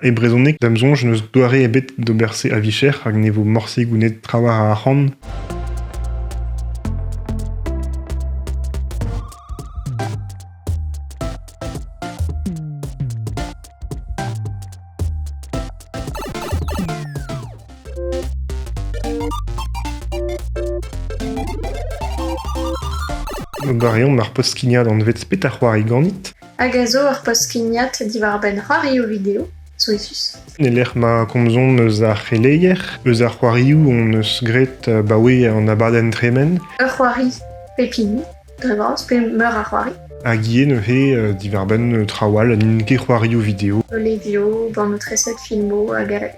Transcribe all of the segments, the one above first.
E brezhoneg damzonj neus doare ebet d'oberse a vicher hag ne vo morse gounet trawar a arc'hant. Garion mar post-skignad an vet spet ar c'hoari ganit. Hag a zo ar post-skignad diwar ben c'hoarioù video, souezus. Ne lec'h ma komzon eus ar c'heleier, eus ar c'hoarioù on eus gret baoe an abadenn tremen. Ur c'hoari pepini, dre bras, pe meur ar c'hoari. Hag ien neuze diwar ben trawal an inke c'hoarioù video. Levio, ban o treset filmo hag a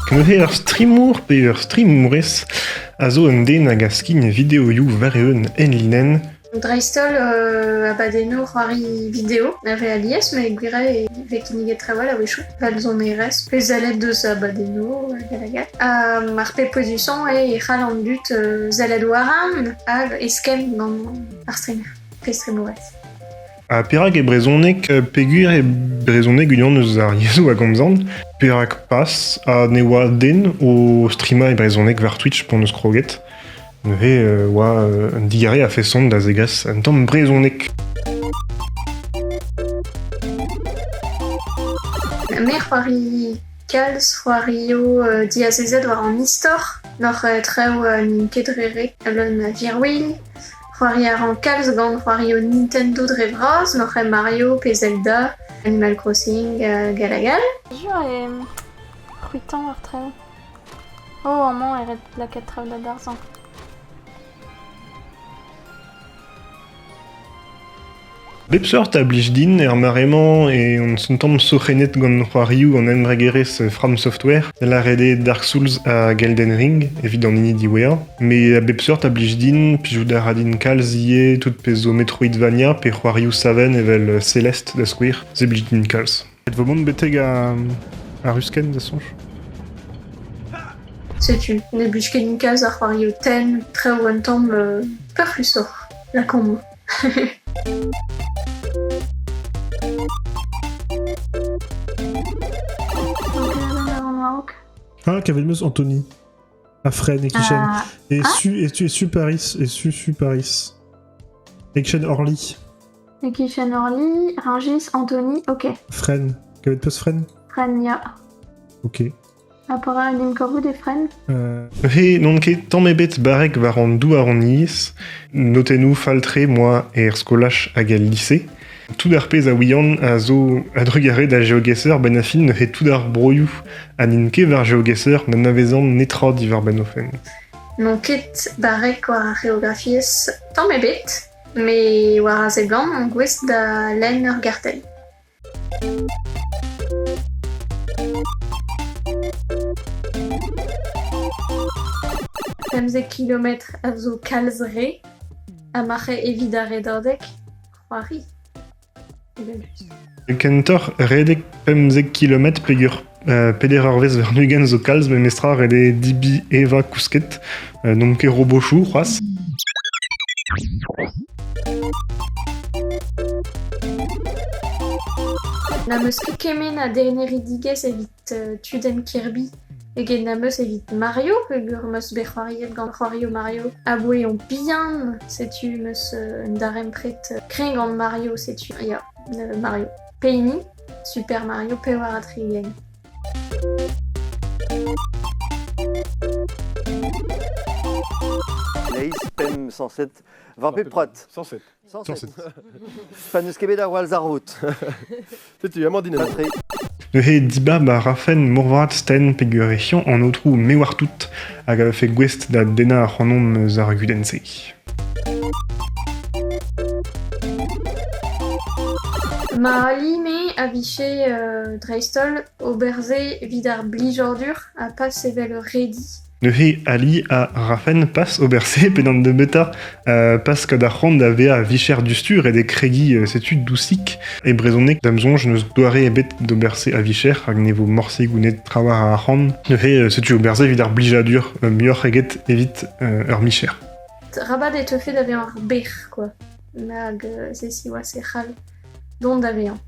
Neuze ur streamour pe ur streamourez a zo un den hag a skin videoioù vareun enlinen. Dreistol abadeno c'hoari video, nave alies, me gwire vek iniget trawal a wechou. Val zon erez, pe zalet deus abadeno, galagat. Mar pe podusan e c'hall an dut zalet waran hag eskem gant ar streamer, pe streamourez. A perak e brezhoneg pegur e brezhoneg unan eus ar yezou a gomzant, perak pas a ne oa den o streama e brezhoneg war Twitch pon eus kroget. Neuze oa un digare a fesont da zegaz un tamm brezhoneg. Me c'hoari kalz, c'hoario diazezet war an istor, noc'h treo kedrere alon a virwil. C'hoari ar an kalz gant c'hoario Nintendo dre bras, noc'h Mario pe Zelda, Animal Crossing, galagal. Jure e c'hwitan ar treo. Oh, amañ eret laket treo da darzan. Bep seurt a blij din maremañ e on son tamm sochenet gant c'hoarioù an emregerez From Software, la rede Dark Souls a Elden Ring, evit an ini diwea. Me a bep seurt a blij din, pijou da radin kalz ie tout pe zo Metroidvania pe c'hoarioù saven evel Celeste da skouir, ze blij din kalz. Et vo mont beteg a rusken da sonj? Setu, ne blij ket din kalz ar c'hoario ten, treo an tamm per flusor, la kombo. Ah, Kavelmeus Anthony. A Fren et Kishen. Et su Paris. Et su Paris. Et Kishen Orly. E Kishen Orly, Rungis, Anthony, ok. Fren. Kavelmeus Fren. Fren, ya. Ok. Apora nim korvout e Fren. He non ket tamm ebet barek war an dou ar an iez, notenou faltre moi er skolach hag el lycée. Tout ar pez a ouian a zo adrugare da geogesser ben a fin neuze tout ar broioù an inke war geogesser na navezan netra diwar ben ofen. Non ket barek war ar geografiez tamm ebet, me war a zeblant an gwez da lenn ur gartel. Pemzek kilometr a zo kalz re, a marc'he evit a redordek, c'hoari. Kentor redek pemzek kilomet pegur peder ar vez ver nugen zo kalz, me mestra rede dibi eva kousket, non ket robochou, c'hoaz. Na meus ket kemen a deneridigez evit Tuden Kirby, eget na meus evit Mario, pegur meus bet c'hoariet gant c'hoario Mario. A boe on bihan, setu meus darem pret kren gant Mario, setu, ya, Mario. Peini, Super Mario, pe war a trigen. Laïs, Pem 107, 20 pe prot. 107. 107. Fanus kebet ar wal zarvout. Tu as mandine. Neuze diba ba rafen morvat sten pegur e chiant an outrou me war tout hag a fe gwest da dena ar c'hanom eus ar gudense. Ma alime a viche dreistol oberze vid ar blij ordur a pas evel redi. Neuze ali a rafen pas oberse pedant de beta pas kad ar c'hant da vea vicher dustur e de kregi setu dousik e brezhoneg damzonj neus doare ebet d'oberse a vicher hag ne vo morse gounet trawar a c'hant. Neuze setu oberse vid ar blijadur muioc'h eget evit ur micher. Rabat e teufet da vezañ ar bec'h, quoi. Nag zesi oa se c'hall. Dont d'avion.